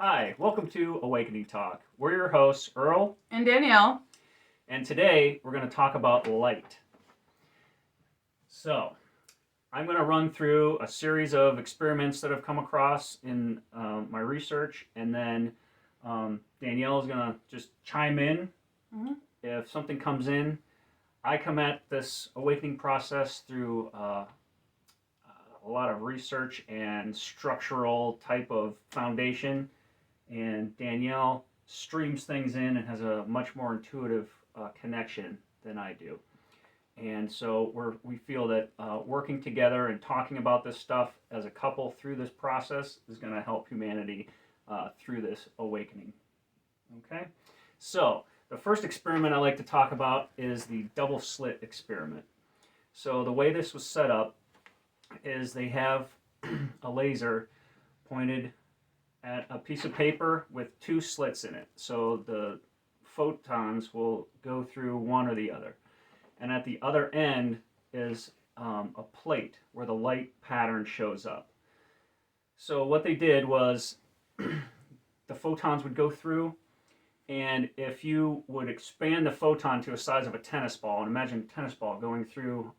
Hi, welcome to Awakening Talk. We're your hosts, Earl, And Danielle. and today we're going to talk about light. So, I'm going to run through a series of experiments that I've come across in my research, and then Danielle is going to just chime in if something comes in. I come at this awakening process through a lot of research and structural type of foundation, and Danielle streams things in and has a much more intuitive connection than I do. And so we feel that working together and talking about this stuff as a couple through this process is going to help humanity through this awakening. Okay? So the first experiment I like to talk about is the double slit experiment. So the way this was set up is they have a laser pointed at a piece of paper with two slits in it. So the photons will go through one or the other. And at the other end is a plate where the light pattern shows up. So what they did was the photons would go through, and if you would expand the photon to a size of a tennis ball, and imagine a tennis ball going through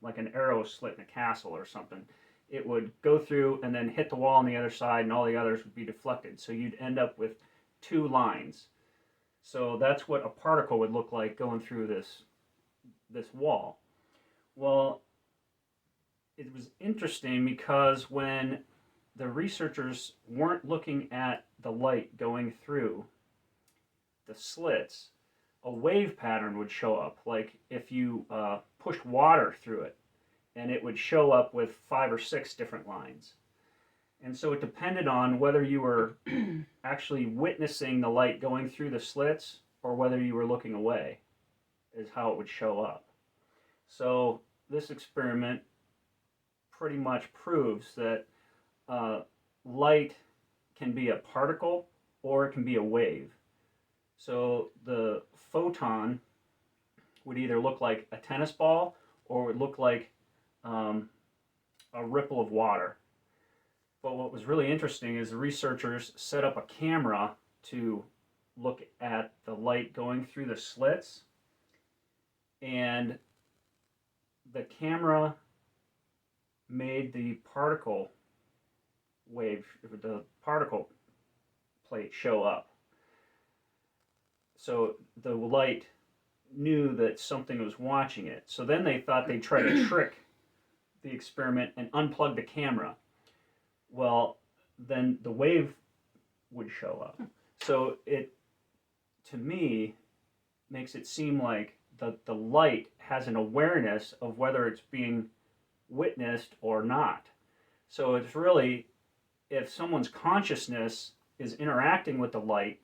like an arrow slit in a castle or something, it would go through and then hit the wall on the other side, and all the others would be deflected. So you'd end up with two lines. So that's what a particle would look like going through this wall. Well, it was interesting because when the researchers weren't looking at the light going through the slits, a wave pattern would show up, like if you pushed water through it, and it would show up with 5 or 6 different lines. And so it depended on whether you were actually witnessing the light going through the slits or whether you were looking away, is how it would show up. So this experiment pretty much proves that light can be a particle or it can be a wave. So the photon would either look like a tennis ball or would look like a ripple of water. But what was really interesting is the researchers set up a camera to look at the light going through the slits, and the camera made the particle wave, the particle plate show up. So the light knew that something was watching it. So then they thought they'd try to trick the experiment and unplug the camera. Well, then the wave would show up. So it, to me, makes it seem like the light has an awareness of whether it's being witnessed or not. So it's really, if someone's consciousness is interacting with the light,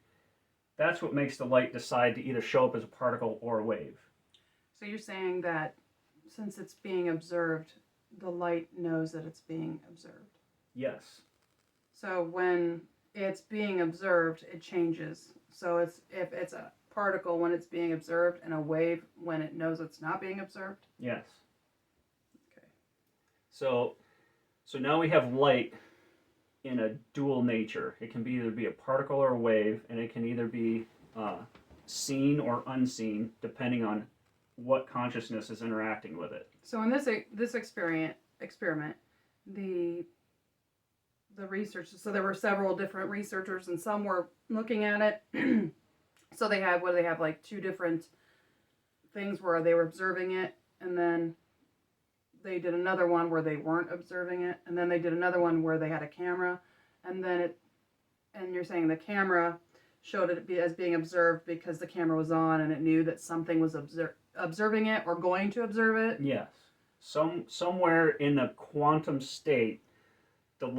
that's what makes the light decide to either show up as a particle or a wave. So you're saying that since it's being observed, the light knows that it's being observed. Yes. So when it's being observed, it changes. So if it's a particle when it's being observed and a wave when it knows it's not being observed? Yes. Okay. So now we have light in a dual nature. It can either be a particle or a wave, and it can either be seen or unseen, depending on what consciousness is interacting with it. So in this experiment, the research. So there were several different researchers, and some were looking at it. So they had like 2 different things where they were observing it, and then they did another one where they weren't observing it, and then they did another one where they had a camera, and you're saying the camera showed it as being observed because the camera was on and it knew that something was observing it or going to observe it? Yes. Somewhere in the quantum state, the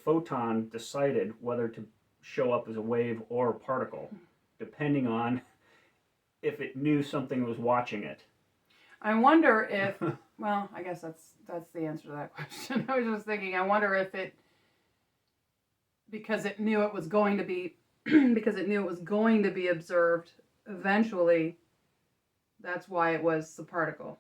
photon decided whether to show up as a wave or a particle, depending on if it knew something was watching it. I wonder if, well, I guess that's the answer to that question. I was just thinking, I wonder if because it knew it was going to be, observed eventually, that's why it was the particle.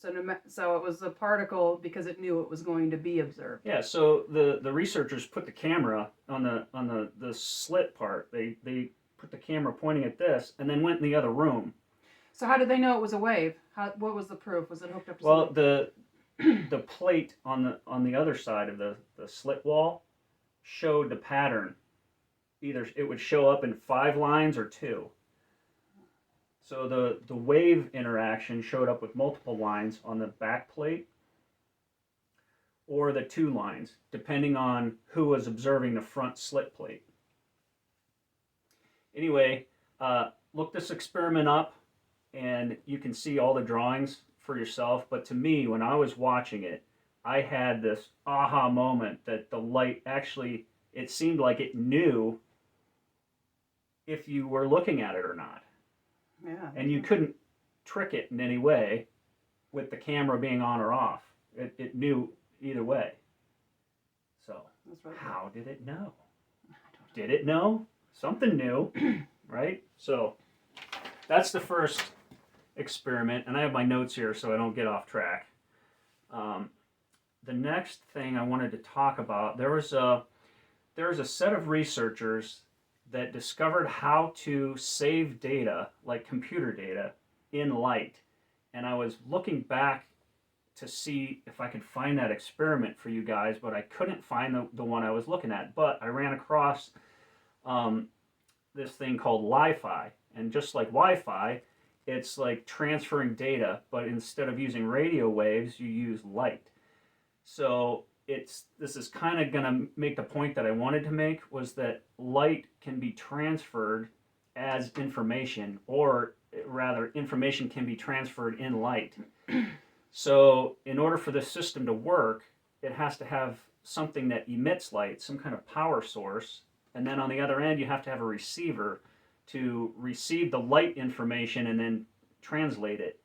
So it was a particle because it knew it was going to be observed. Yeah, so the researchers put the camera on the slit part. They put the camera pointing at this, and then went in the other room. So how did they know it was a wave? What was the proof? Was it hooked up to Well, something? the plate on the other side of the slit wall showed the pattern. Either it would show up in 5 lines or 2. So the wave interaction showed up with multiple lines on the back plate, or the 2 lines, depending on who was observing the front slit plate. Anyway, look this experiment up, and you can see all the drawings for yourself. But to me, when I was watching it, I had this aha moment that the light actually, it seemed like it knew if you were looking at it or not. Yeah. And you couldn't trick it in any way with the camera being on or off. It knew either way. So, That's really how did it know? Did it know? Something new, right? So, that's the first experiment, and I have my notes here so I don't get off track. The next thing I wanted to talk about, there was a set of researchers that discovered how to save data, like computer data, in light. And I was looking back to see if I could find that experiment for you guys, but I couldn't find the one I was looking at. But I ran across this thing called Lifi. And just like Wi-Fi, it's like transferring data, but instead of using radio waves, you use light. So this is kind of going to make the point that I wanted to make, was that light can be transferred as information, or rather information can be transferred in light. So in order for this system to work, it has to have something that emits light, some kind of power source, and then on the other end you have to have a receiver to receive the light information and then translate it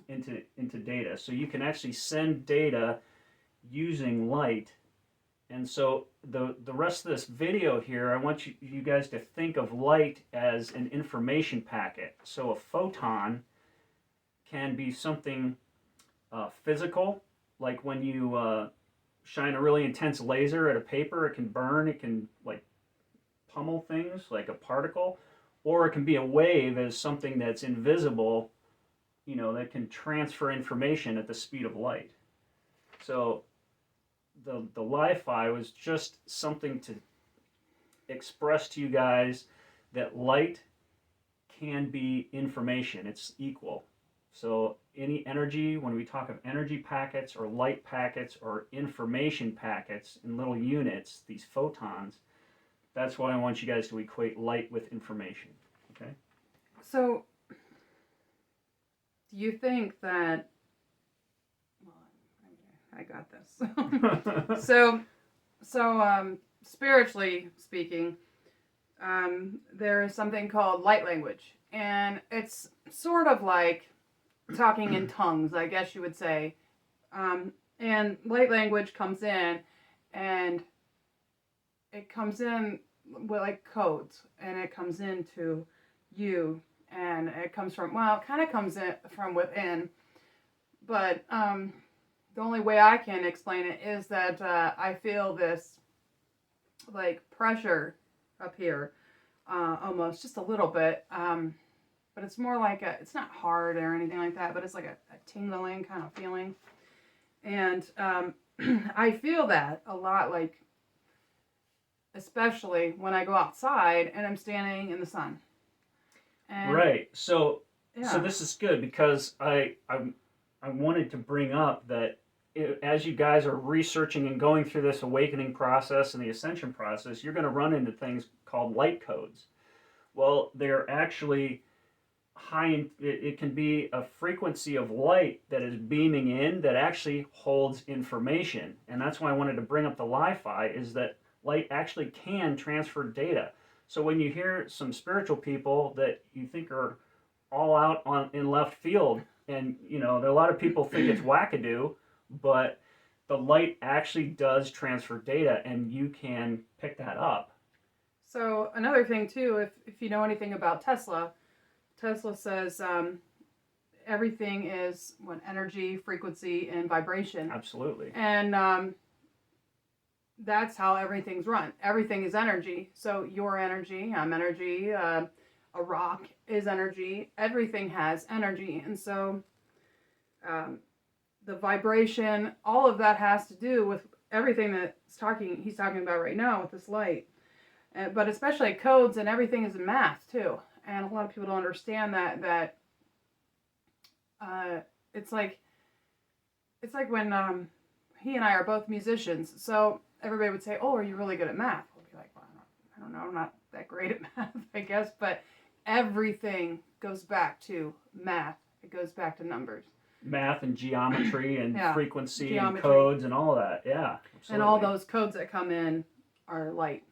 into data. So you can actually send data using light. And so the rest of this video here, I want you guys to think of light as an information packet. So a photon can be something physical, like when you shine a really intense laser at a paper, it can burn, it can like pummel things like a particle, or it can be a wave as something that's invisible, that can transfer information at the speed of light. So the Lifi was just something to express to you guys that light can be information. It's equal. So any energy, when we talk of energy packets or light packets or information packets in little units, these photons, that's why I want you guys to equate light with information. Okay? So, do you think that... Well, I got this. So, spiritually speaking, there is something called light language. And it's sort of like talking in tongues, I guess you would say. And light language comes in, and it comes in with like codes, and it comes into you, and it comes from, well, it kind of comes in from within, but the only way I can explain it is that I feel this like pressure up here, almost just a little bit, but it's more like it's not hard or anything like that, but it's like a tingling kind of feeling, and I feel that a lot, like especially when I go outside and I'm standing in the sun. And, right. So yeah. So this is good, because I wanted to bring up that as you guys are researching and going through this awakening process and the ascension process, you're going to run into things called light codes. Well, they're actually it can be a frequency of light that is beaming in that actually holds information. And that's why I wanted to bring up the Lifi, is that light actually can transfer data. So when you hear some spiritual people that you think are all out in left field, and a lot of people think it's wackadoo, but the light actually does transfer data, and you can pick that up. So another thing too, if you know anything about Tesla says everything is energy, frequency, and vibration. Absolutely. And that's how everything's run. Everything is energy. So your energy, I'm energy, a rock is energy. Everything has energy. And so the vibration, all of that has to do with everything he's talking about right now with this light. But especially codes and everything is in math too. And a lot of people don't understand that it's like when he and I are both musicians. So everybody would say, "Oh, are you really good at math?" We'll be like, "Well, I don't know. I'm not that great at math, I guess." But everything goes back to math. It goes back to numbers. Math and geometry and frequency geometry. And codes and all that. Yeah, absolutely. And all those codes that come in are light.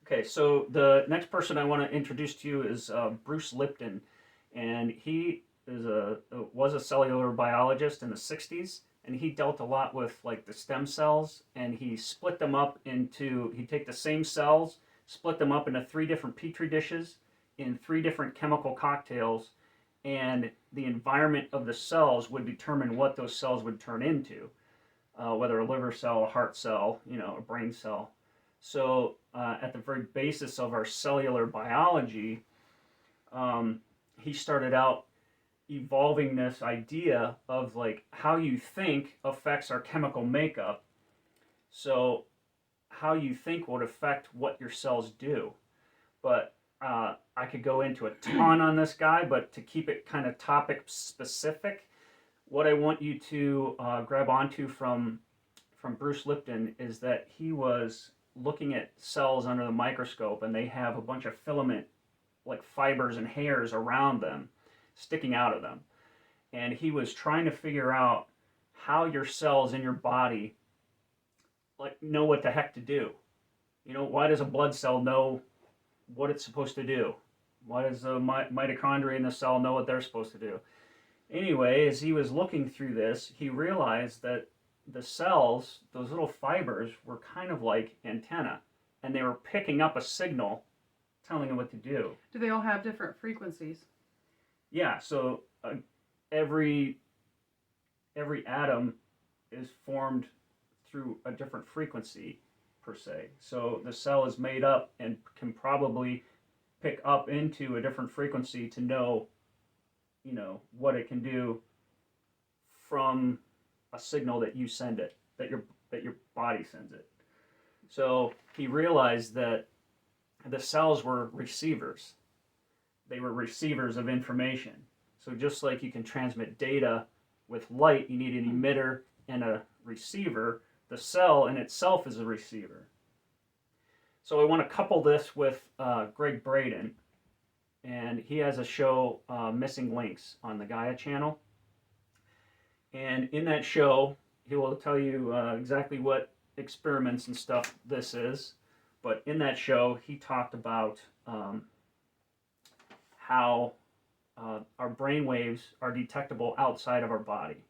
Okay, so the next person I want to introduce to you is Bruce Lipton, and he was a cellular biologist in the 60s, and he dealt a lot with like the stem cells, and he split them up he'd take the same cells, split them up into 3 different petri dishes in 3 different chemical cocktails, and the environment of the cells would determine what those cells would turn into, whether a liver cell, a heart cell, a brain cell. So at the very basis of our cellular biology, he started out evolving this idea of like how you think affects our chemical makeup. So how you think would affect what your cells do. But I could go into a ton on this guy, but to keep it kind of topic specific, what I want you to grab onto from Bruce Lipton is that he was looking at cells under the microscope, and they have a bunch of filament, like fibers and hairs around them, sticking out of them. And he was trying to figure out how your cells in your body know what the heck to do. Why does a blood cell know what it's supposed to do? Why does the mitochondria in the cell know what they're supposed to do? Anyway, as he was looking through this, he realized that the cells, those little fibers, were kind of like antenna, and they were picking up a signal telling them what to do. Do they all have different frequencies? Yeah, so every atom is formed through a different frequency, per se. So the cell is made up and can probably pick up into a different frequency to know, what it can do from a signal that you send it, that your body sends it. So he realized that the cells were receivers. They were receivers of information. So just like you can transmit data with light, you need an emitter and a receiver. The cell in itself is a receiver. So I want to couple this with Gregg Braden, and he has a show, Missing Links, on the Gaia channel. And in that show, he will tell you exactly what experiments and stuff this is. But in that show, he talked about how our brain waves are detectable outside of our body.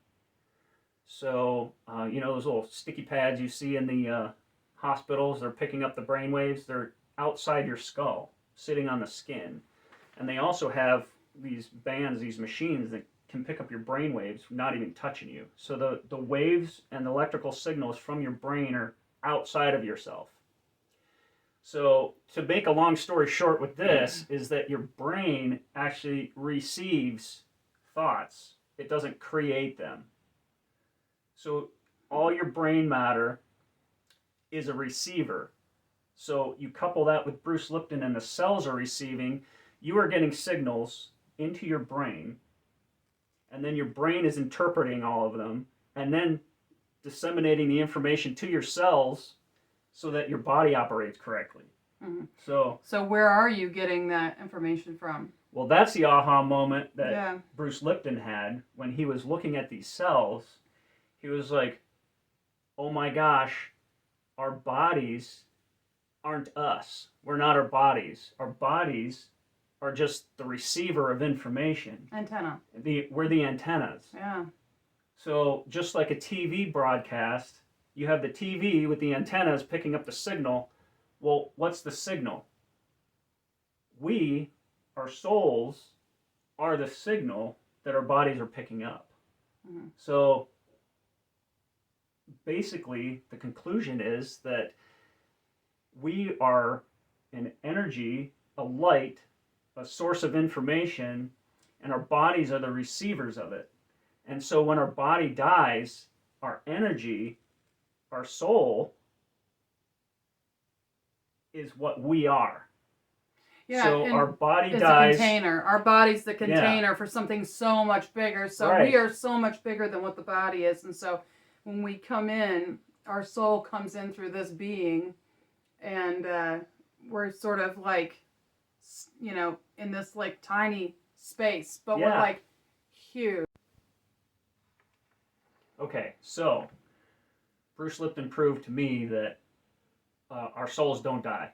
So, those little sticky pads you see in the hospitals, they're picking up the brain waves. They're outside your skull, sitting on the skin. And they also have these bands, these machines that can pick up your brain waves, not even touching you. So the waves and the electrical signals from your brain are outside of yourself. So to make a long story short with this is that your brain actually receives thoughts. It doesn't create them. So all your brain matter is a receiver. So you couple that with Bruce Lipton and the cells are receiving, you are getting signals into your brain, and then your brain is interpreting all of them and then disseminating the information to your cells so that your body operates correctly. Mm-hmm. So where are you getting that information from? Well, that's the aha moment that Yeah. Bruce Lipton had when he was looking at these cells. He was like, oh my gosh, our bodies aren't us. We're not our bodies. Our bodies are just the receiver of information. Antenna. We're the antennas. Yeah. So just like a TV broadcast, you have the TV with the antennas picking up the signal. Well, what's the signal? We, our souls, are the signal that our bodies are picking up. Mm-hmm. So basically, the conclusion is that we are an energy, a light, a source of information, and our bodies are the receivers of it. And so when our body dies, our energy, our soul, is what we are. Yeah, so our body it's dies. a container. Our body's the container for something so much bigger. So Right. we are so much bigger than what the body is. And so when we come in, our soul comes in through this being, and we're sort of like, you know, in this like tiny space, but we're like huge. Okay, so Bruce Lipton proved to me that our souls don't die.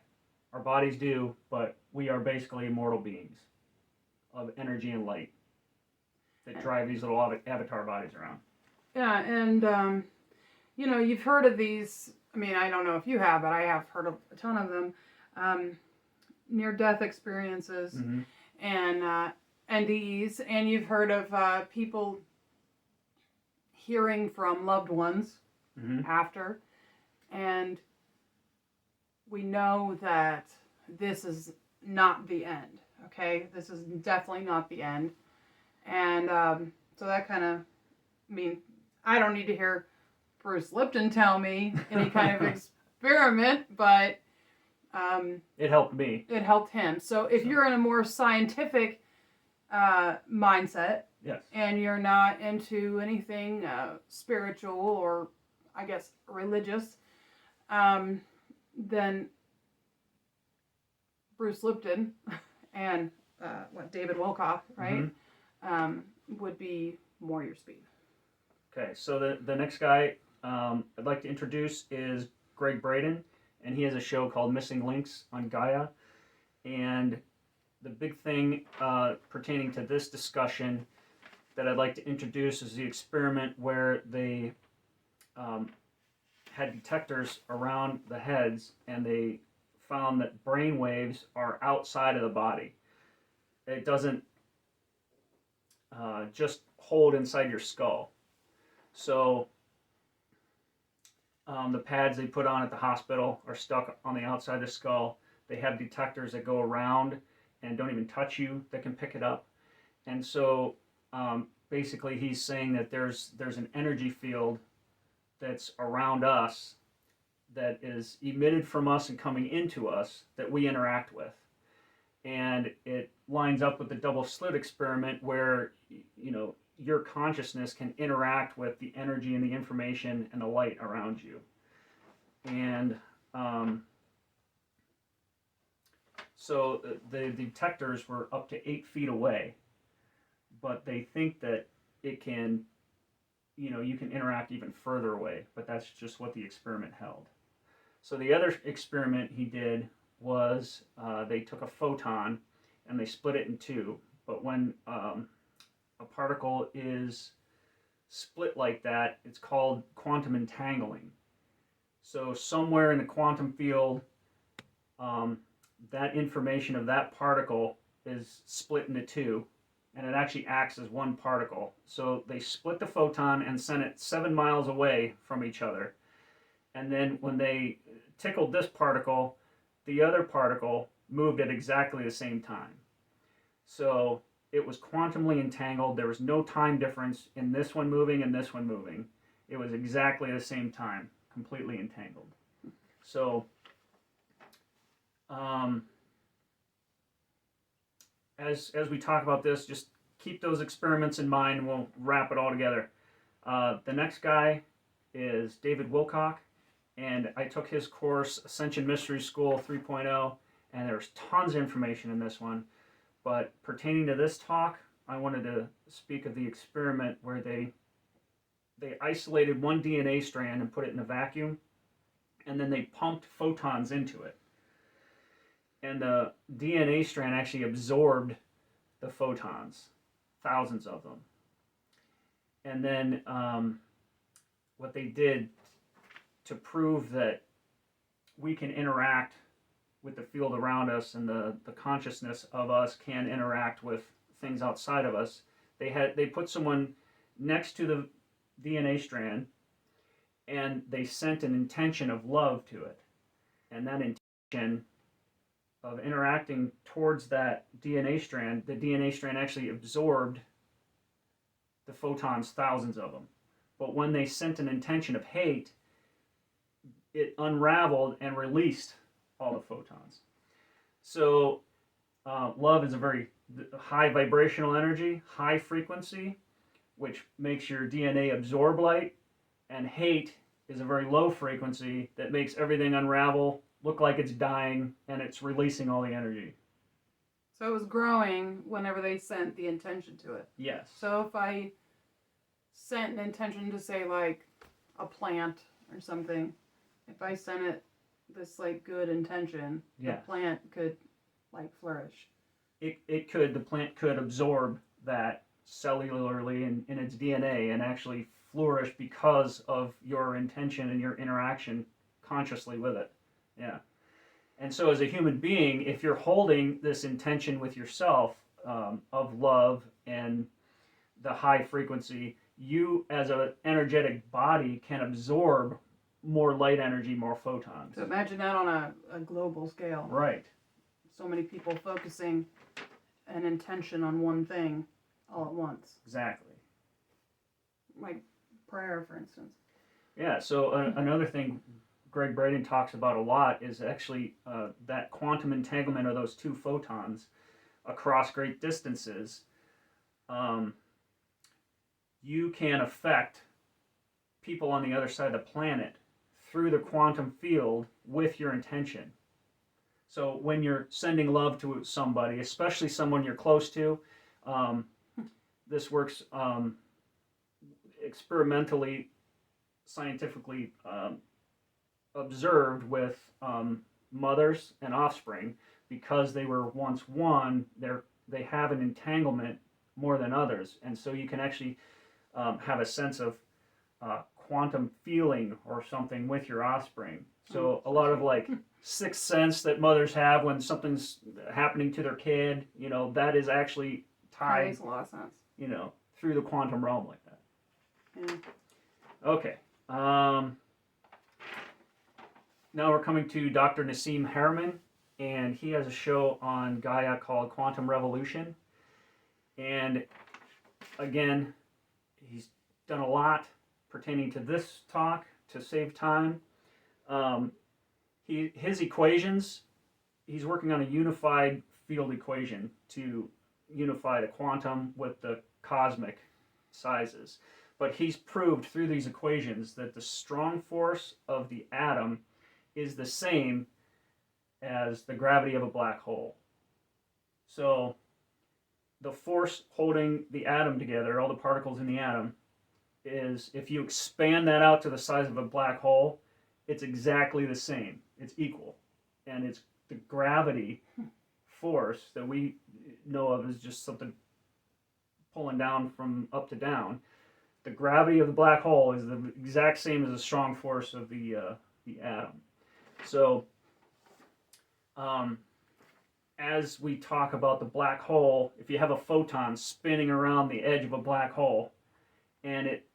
Our bodies do, but we are basically immortal beings of energy and light that drive these little avatar bodies around. Yeah, and you know, you've heard of these. I mean, I don't know if you have, but I have heard of a ton of them. Near-death experiences and NDEs, and you've heard of people hearing from loved ones after, and we know that this is not the end. Okay, this is definitely not the end, and so that kind of, I mean, I don't need to hear Bruce Lipton tell me any kind of experiment, but it helped me. It helped him. So if you're in a more scientific mindset, yes, and you're not into anything spiritual or, I guess, religious, then Bruce Lipton and David Wilcock, right, would be more your speed. Okay, so the next guy I'd like to introduce is Gregg Braden, and he has a show called Missing Links on Gaia. And the big thing pertaining to this discussion that I'd like to introduce is the experiment where they had detectors around the heads, and they found that brain waves are outside of the body. It doesn't just hold inside your skull. So the pads they put on at the hospital are stuck on the outside of the skull. They have detectors that go around and don't even touch you that can pick it up. And so basically he's saying that there's an energy field that's around us that is emitted from us and coming into us that we interact with. And it lines up with the double slit experiment where, you know, your consciousness can interact with the energy and the information and the light around you. And so the detectors were up to 8 feet away, but they think that it can, you know, you can interact even further away, but that's just what the experiment held. So the other experiment he did was they took a photon and they split it in two, but when a particle is split like that, it's called quantum entangling. So somewhere in the quantum field, that information of that particle is split into two, and it actually acts as one particle. So they split the photon and sent it 7 miles away from each other. And then when they tickled this particle, the other particle moved at exactly the same time. So it was quantumly entangled. There was no time difference in this one moving and this one moving. It was exactly the same time, completely entangled. So as we talk about this, just keep those experiments in mind and we'll wrap it all together. The next guy is David Wilcock, and I took his course, Ascension Mystery School 3.0, and there's tons of information in this one. But pertaining to this talk, I wanted to speak of the experiment where they isolated one DNA strand and put it in a vacuum, and then they pumped photons into it. And the DNA strand actually absorbed the photons, thousands of them. And then what they did to prove that we can interact with the field around us and the consciousness of us can interact with things outside of us. They put someone next to the DNA strand, and they sent an intention of love to it, and that intention of interacting towards that DNA strand, the DNA strand actually absorbed the photons, thousands of them. But when they sent an intention of hate, it unraveled and released all the photons. So love is a very high vibrational energy, high frequency, which makes your DNA absorb light, and hate is a very low frequency that makes everything unravel, look like it's dying, and it's releasing all the energy. So it was growing whenever they sent the intention to it. Yes. So if I sent an intention to say like a plant or something, if I sent it this like good intention, the plant could like flourish. The plant could absorb that cellularly in its DNA and actually flourish because of your intention and your interaction consciously with it. Yeah. And so as a human being, if you're holding this intention with yourself of love and the high frequency, you as an energetic body can absorb more light energy, more photons. So imagine that on a global scale. Right. So many people focusing an intention on one thing all at once. Exactly. Like prayer, for instance. Yeah, so another thing Gregg Braden talks about a lot is actually that quantum entanglement of those two photons across great distances. You can affect people on the other side of the planet through the quantum field with your intention. So when you're sending love to somebody, especially someone you're close to, this works experimentally, scientifically observed with mothers and offspring. Because they were once one, they have an entanglement more than others, and so you can actually have a sense of quantum feeling or something with your offspring. So a lot of like sixth sense that mothers have when something's happening to their kid, that is actually tied. That makes a lot of sense. Through the quantum realm like that. Yeah. Okay. Now we're coming to Dr. Nasim Harriman, and he has a show on Gaia called Quantum Revolution. And again, he's done a lot pertaining to this talk to save time. His equations, he's working on a unified field equation to unify the quantum with the cosmic sizes. But he's proved through these equations that the strong force of the atom is the same as the gravity of a black hole. So the force holding the atom together, all the particles in the atom, is if you expand that out to the size of a black hole, it's exactly the same. It's equal. And it's the gravity force that we know of as just something pulling down from up to down. The gravity of the black hole is the exact same as the strong force of the atom. So as we talk about the black hole, if you have a photon spinning around the edge of a black hole and it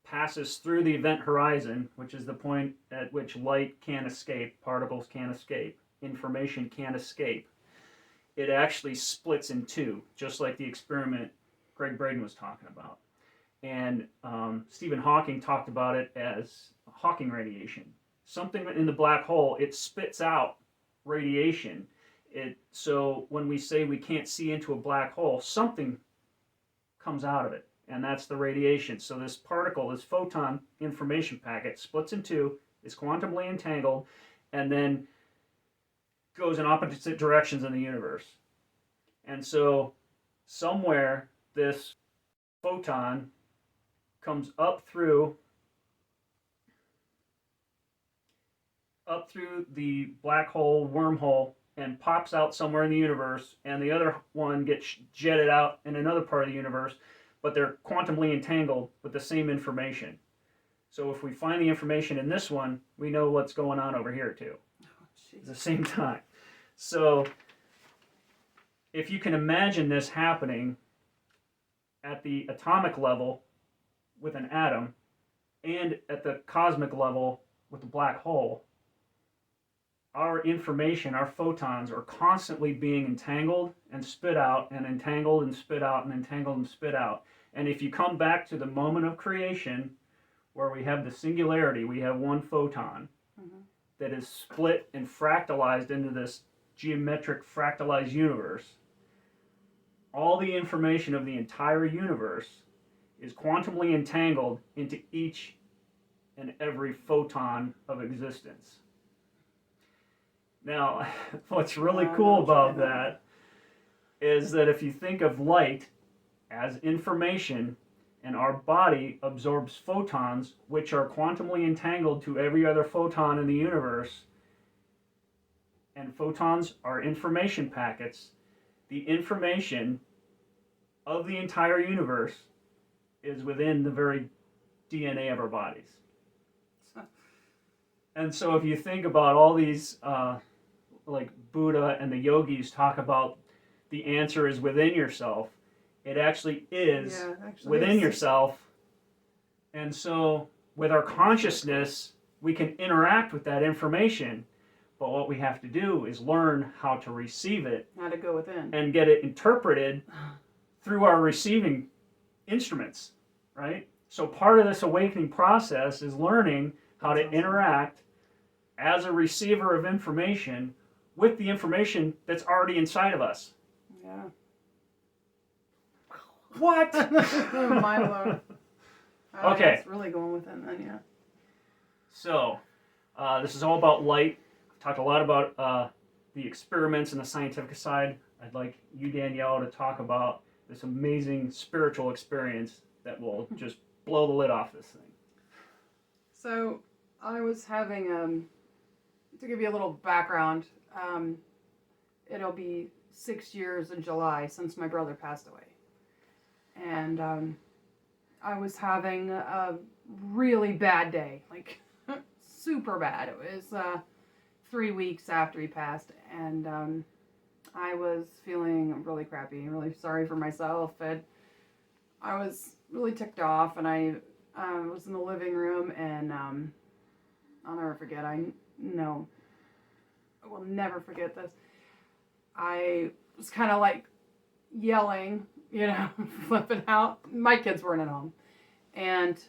passes through the event horizon, which is the point at which light can't escape, particles can't escape, information can't escape, it actually splits in two, just like the experiment Gregg Braden was talking about. And Stephen Hawking talked about it as Hawking radiation. Something in the black hole, it spits out radiation. So when we say we can't see into a black hole, something comes out of it, and that's the radiation. So this particle, this photon information packet, splits in two, is quantumly entangled, and then goes in opposite directions in the universe. And so somewhere this photon comes up through the black hole wormhole and pops out somewhere in the universe, and the other one gets jetted out in another part of the universe, but they're quantumly entangled with the same information. So if we find the information in this one, we know what's going on over here too. At the same time. So if you can imagine this happening, at the atomic level with an atom and at the cosmic level with a black hole, our information, our photons, are constantly being entangled and spit out, and entangled and spit out, and entangled and spit out. And if you come back to the moment of creation, where we have the singularity, we have one photon that is split and fractalized into this geometric fractalized universe. All the information of the entire universe is quantumly entangled into each and every photon of existence. Now, what's really cool about that is that if you think of light as information, and our body absorbs photons, which are quantumly entangled to every other photon in the universe, and photons are information packets, the information of the entire universe is within the very DNA of our bodies. And so if you think about all these, like Buddha and the yogis talk about the answer is within yourself, it actually is within yourself. And so with our consciousness, we can interact with that information. But what we have to do is learn how to receive it. How to go within. And get it interpreted through our receiving instruments, right? So part of this awakening process is learning how to interact as a receiver of information with the information that's already inside of us. Yeah. What? Mind blown. Okay. It's really going within then, yeah. So, this is all about light. I've talked a lot about the experiments and the scientific side. I'd like you, Danielle, to talk about this amazing spiritual experience that will just blow the lid off this thing. So, I was having, to give you a little background, it'll be 6 years in July since my brother passed away. And I was having a really bad day, like super bad. It was 3 weeks after he passed, and I was feeling really crappy, really sorry for myself, and I was really ticked off, and I was in the living room, and I'll never forget, I will never forget this. I was kind of like yelling, flipping out. My kids weren't at home. And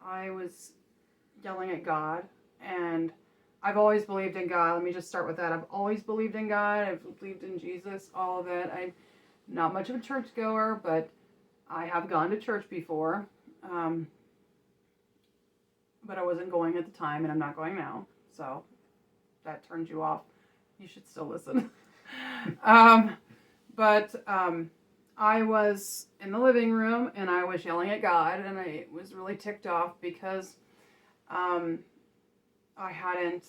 I was yelling at God. And I've always believed in God. Let me just start with that. I've always believed in God. I've believed in Jesus, all of that. I'm not much of a churchgoer, but I have gone to church before. But I wasn't going at the time, and I'm not going now. So that turns you off. You should still listen. But I was in the living room, and I was yelling at God, and I was really ticked off because I hadn't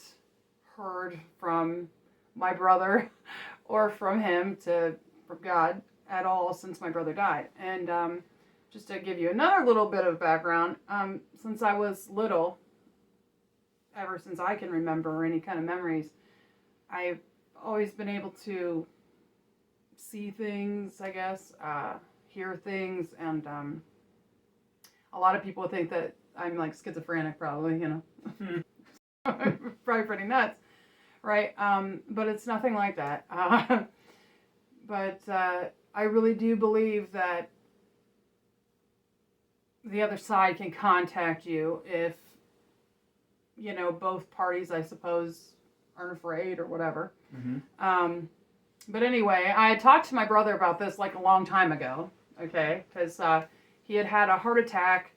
heard from my brother or from God at all since my brother died. And just to give you another little bit of background, since I was little, ever since I can remember any kind of memories, I've always been able to see things, I guess, hear things, and a lot of people think that I'm like schizophrenic, probably, probably pretty nuts, right? But it's nothing like that. But I really do believe that the other side can contact you if, both parties, I suppose, aren't afraid or whatever. Mm-hmm. But anyway, I had talked to my brother about this like a long time ago, okay? Because he had had a heart attack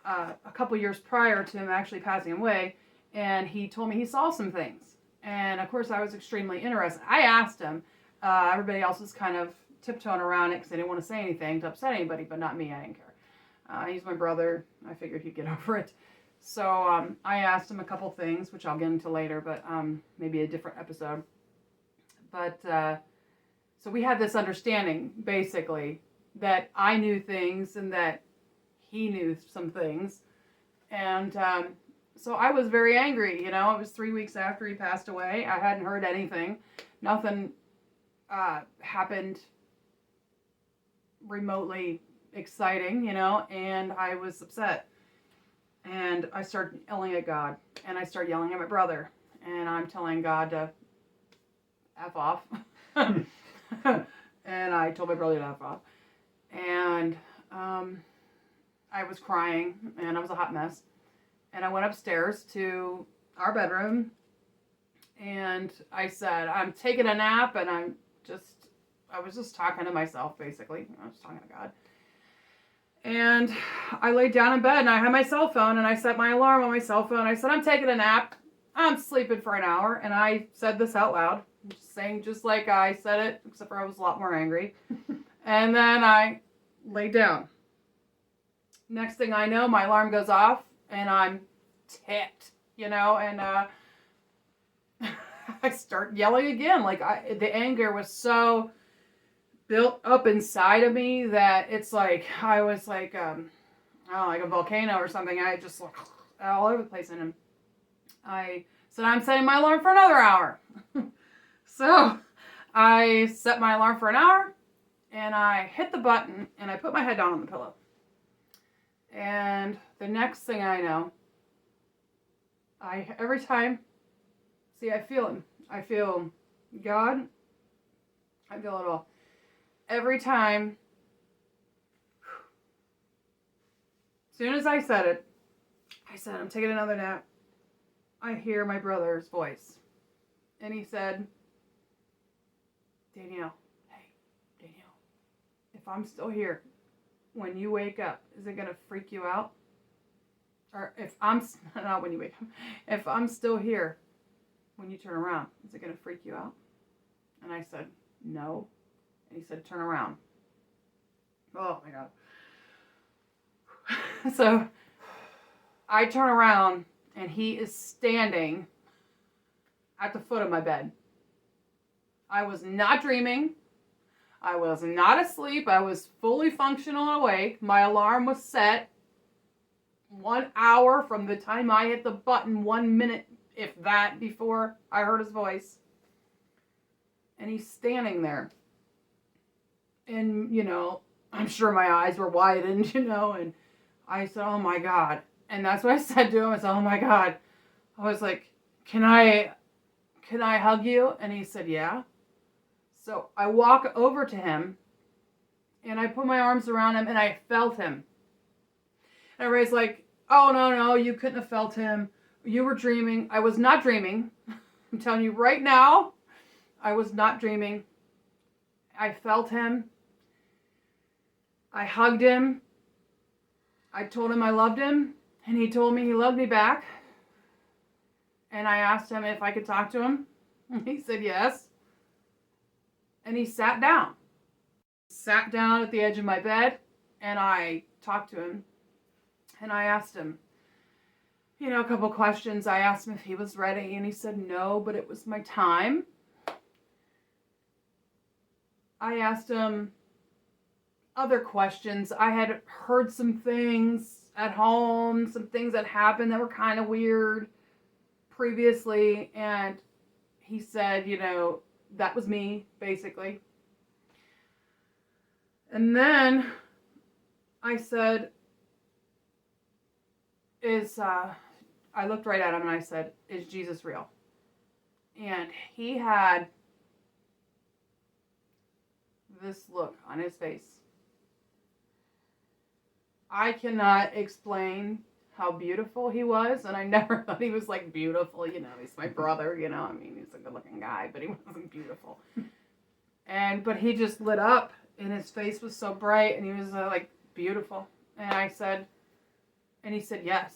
a couple years prior to him actually passing away, and he told me he saw some things. And of course, I was extremely interested. I asked him. Everybody else was kind of tiptoeing around it because they didn't want to say anything to upset anybody, but not me. I didn't care. He's my brother. I figured he'd get over it. So I asked him a couple things, which I'll get into later, but maybe a different episode. But so we had this understanding, basically, that I knew things and that he knew some things. And so I was very angry, It was 3 weeks after he passed away. I hadn't heard anything. Nothing happened remotely exciting, you know, and I was upset. And I started yelling at God, and I started yelling at my brother, and I'm telling God to F off. And I told my brother to F off. And I was crying, and I was a hot mess. And I went upstairs to our bedroom, and I said, I'm taking a nap, and I was just talking to myself, basically. I was talking to God. And I laid down in bed, and I had my cell phone, and I set my alarm on my cell phone. I said, I'm taking a nap. I'm sleeping for an hour. And I said this out loud, saying just like I said it, except for I was a lot more angry. And then I laid down. Next thing I know, my alarm goes off, and I'm ticked, you know, and I start yelling again. Like, the anger was so built up inside of me that it's like I was like, I don't know, like a volcano or something. I just like all over the place. And I said, I'm setting my alarm for another hour. So I set my alarm for an hour, and I hit the button, and I put my head down on the pillow. And the next thing I know, every time, I feel him. I feel God. I feel it all. Every time, as soon as I said, I'm taking another nap, I hear my brother's voice. And he said, Danielle, hey, Danielle, if I'm still here when you wake up, is it going to freak you out? Or not when you wake up, if I'm still here when you turn around, is it going to freak you out? And I said, no. And he said, turn around. Oh my God. So I turn around, and he is standing at the foot of my bed. I was not dreaming. I was not asleep. I was fully functional and awake. My alarm was set 1 hour from the time I hit the button, 1 minute, if that, before I heard his voice. And he's standing there. And, you know, I'm sure my eyes were widened, you know, and I said, oh my God. And that's what I said to him. I said, oh my God. I was like, can I hug you? And he said, yeah. So I walk over to him, and I put my arms around him, and I felt him. And everybody's like, oh, no, you couldn't have felt him. You were dreaming. I was not dreaming. I'm telling you right now, I was not dreaming. I felt him. I hugged him. I told him I loved him, and he told me he loved me back. And I asked him if I could talk to him. He said yes. And he sat down. Sat down at the edge of my bed, and I talked to him. And I asked him, you know, a couple questions. I asked him if he was ready, and he said no, but it was my time. I asked him other questions. I had heard some things at home, some things that happened that were kind of weird previously, and he said, you know, that was me, basically. And then I said, I looked right at him and I said, is Jesus real? And he had this look on his face. I cannot explain how beautiful he was, and I never thought he was like beautiful, you know, he's my brother, you know, I mean, he's a good looking guy, but he wasn't beautiful. But he just lit up, and his face was so bright, and he was like beautiful. And I said, and he said, yes.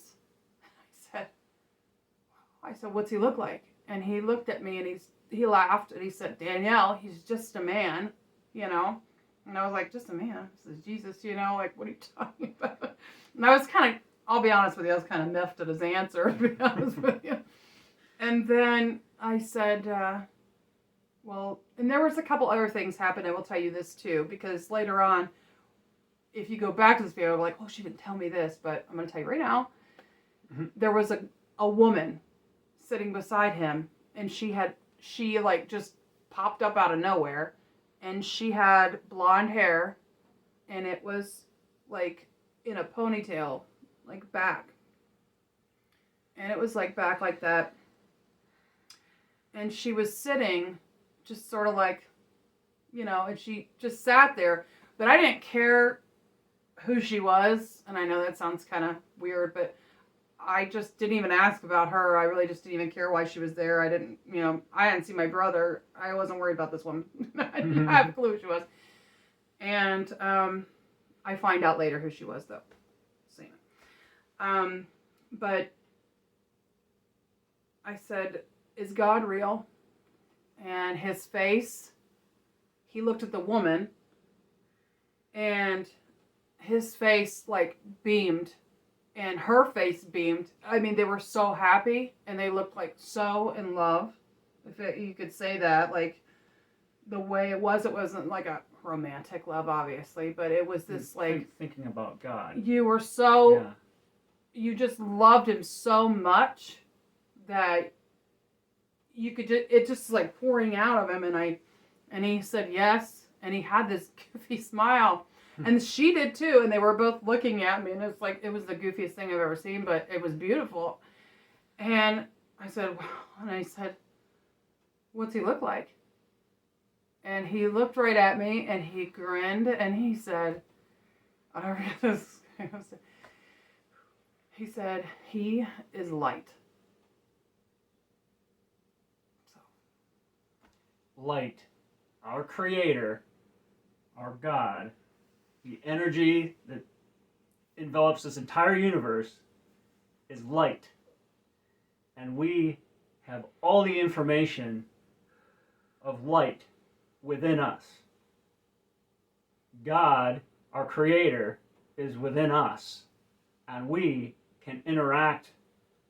I said, what's he look like? And he looked at me, and he laughed, and he said, Danielle, he's just a man, you know. And I was like, just a man? This is Jesus, you know, like, what are you talking about? And I was kind of, I'll be honest with you, I was kind of miffed at his answer, to be honest with you. And then I said, well, and there was a couple other things happened. I will tell you this too, because later on, if you go back to this video, I'm like, oh, she didn't tell me this, but I'm going to tell you right now. Mm-hmm. There was a woman sitting beside him, and she like just popped up out of nowhere, and she had blonde hair, and it was like in a ponytail, like back. And it was like back like that. And she was sitting just sort of like, you know, and she just sat there. But I didn't care who she was. And I know that sounds kind of weird, but I just didn't even ask about her. I really just didn't even care why she was there. I didn't, you know, I hadn't seen my brother. I wasn't worried about this woman. I didn't have a clue who she was. And I find out later who she was, though. But I said, is God real? And his face, he looked at the woman, and his face, like, beamed. And her face beamed. I mean, they were so happy, and they looked like so in love, you could say that. Like, the way it wasn't like a romantic love, obviously, but it was this, like... Thinking about God. You were so... Yeah. You just loved him so much that you could just... It just, like, pouring out of him, and he said yes, and he had this goofy smile. And she did too, and they were both looking at me, and it's like, it was the goofiest thing I've ever seen, but it was beautiful. And I said, wow. And I said, what's he look like? And he looked right at me, and he grinned, and he said, I don't know this. He said, he is light. So. Light, our creator, our God, the energy that envelops this entire universe is light. And we have all the information of light within us. God, our creator, is within us. And we can interact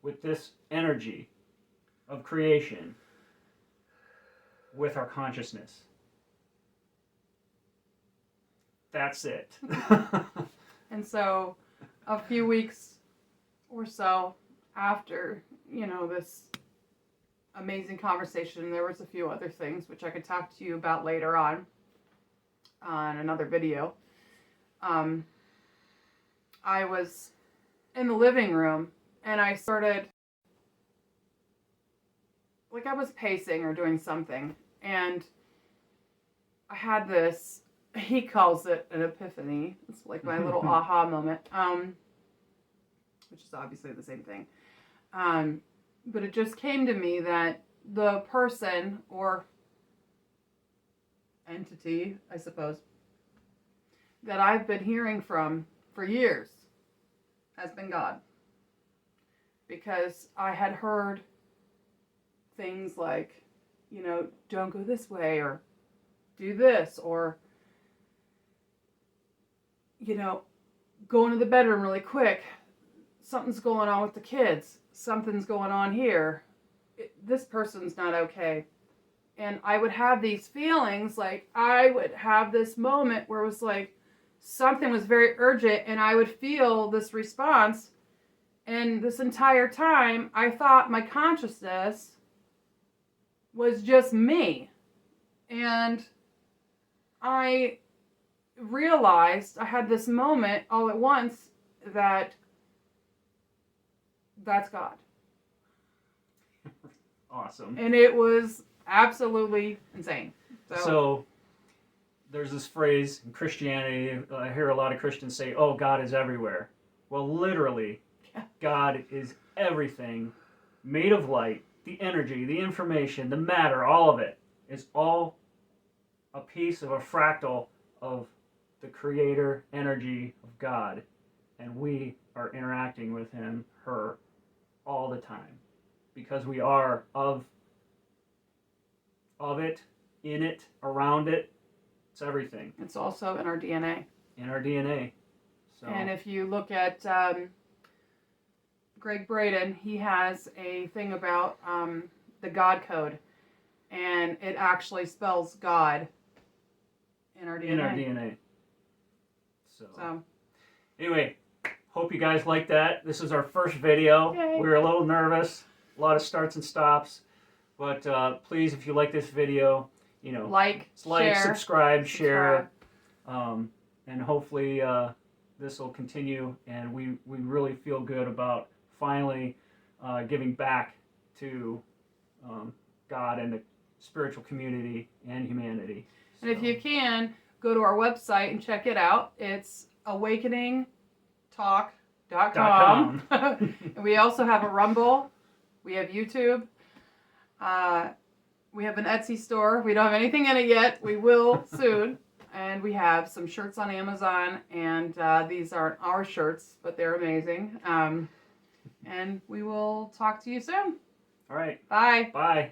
with this energy of creation with our consciousness. That's it. And so a few weeks or so after, you know, this amazing conversation, there was a few other things which I could talk to you about later on another video. I was in the living room, and I started, like, I was pacing or doing something, and I had this, he calls it an epiphany. It's like my little aha moment, which is obviously the same thing. But it just came to me that the person or entity, I suppose, that I've been hearing from for years has been God. Because I had heard things like, you know, don't go this way, or do this, or, you know, go into the bedroom really quick. Something's going on with the kids. Something's going on here. This person's not okay. And I would have these feelings, like I would have this moment where it was like something was very urgent, and I would feel this response. And this entire time, I thought my consciousness was just me. And I realized, I had this moment all at once, that that's God. Awesome. And it was absolutely insane. So there's this phrase in Christianity, I hear a lot of Christians say, oh, God is everywhere. Well, literally, God is everything made of light, the energy, the information, the matter, all of it is all a piece of a fractal of the creator energy of God. And we are interacting with him, her, all the time. Because we are of it, in it, around it. It's everything. It's also in our DNA. In our DNA. So. And if you look at Gregg Braden, he has a thing about the God code. And it actually spells God in our DNA. In our DNA. So. Anyway, hope you guys like that. This is our first video. Yay. We were a little nervous. A lot of starts and stops. But please, if you like this video, you know, like, share, subscribe, share. and hopefully this will continue, and we really feel good about finally giving back to God and the spiritual community and humanity. And if you can, go to our website and check it out. It's awakeningtalk.com. And we also have a Rumble. We have YouTube. We have an Etsy store. We don't have anything in it yet. We will soon. And we have some shirts on Amazon. And these aren't our shirts, but they're amazing. And we will talk to you soon. All right. Bye. Bye.